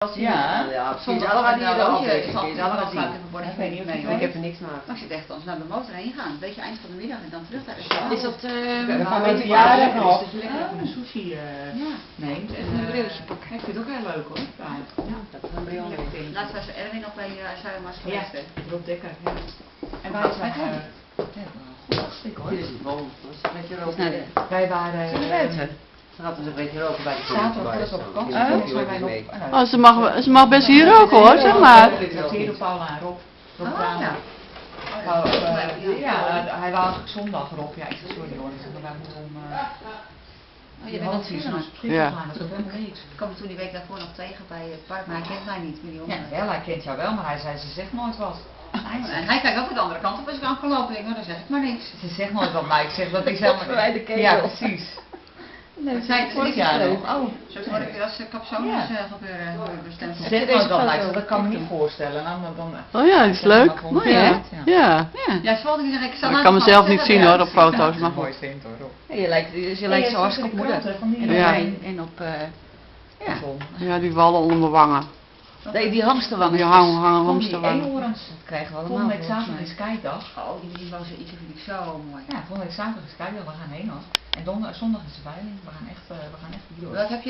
Ja, soms al al gaan die die roodje roodjes, is al kun je allemaal zien. ik weet niet of nee, je hoor. Ik heb er niks naar. Maar ik zit echt als naar de motor heen gaan, een beetje eind van de middag en dan terug naar de restaurant. Is dat Dan nou, gaan we weet even je jaren waar, nog. dus dat je lekker even een sushi Ja. neemt en Een brilletje pakken. ik vind het ook heel leuk hoor. Ja. Dat is een bril. Laatst was Erwin nog bij Zuidermars Ja, geweest. hè. Rob Dekker. Ja. En waar is hij gaan? Hartstikke hoor. Dit is een bom. Dat is een beetje roken. Naar de... Wij waren buiten? Dan gaat dus een beetje roken bij de Zaterdag politie. was op vakantie. Die Oh. moet je Zijn ook wij niet nog... mee. Oh, ze mag best hier roken hoor, zeg maar. Theo Paula en Rob. Rob Oh Kramer. ja. Oh, hij wou eigenlijk zondag Rob. Ja, ik zeg sorry hoor. Ik zeg, wij moeten om Oh, je bent aan het half filmen. naar Schiphol Ja. gaan. Dat is ook helemaal niks. Ik kwam hem toen die week daarvoor nog tegen bij het park, maar hij kent mij niet, met die Ja, jongen. wel, hij kent jou wel, maar hij zei ze zegt nooit wat. En hij kijkt ook de andere kant op als ik aan kan lopen. Ik denk, nou, dan zeg ik maar niks. Ze zegt nooit wat, maar ik zeg dat is helemaal... Bij de ketel. Ja, precies. Nee, zij het is Vorig niks jaar geloof. nog. Oh. Zo hoor ik als capsones gebeuren bestemd. Ze zegt nooit wat, maar ik zeg, dat kan me niet voorstellen. Dan, Oh ja, dat is leuk. Mooi, hè? Ja. Ja, ze wilde zeggen, ik zal Ik kan mezelf niet zien hoor op foto's, maar mooi goed. vindt hoor. Rob. Je lijkt zo hartstikke op moeder. En op Ja. mij en op... ja. Ja, die wallen onder mijn wangen. Nee, die hamsterwangen. Die hangen Van die hamsterwangen. eenhoorns. Dat krijgen we allemaal. Volgende week volgens zaterdag mij. is kijkdag. Oh, die was iets vind ik zo mooi. Ja, volgende week zaterdag is kijkdag. We gaan heen hoor. En zondag is de veiling. We gaan echt hierdoor. Wat heb je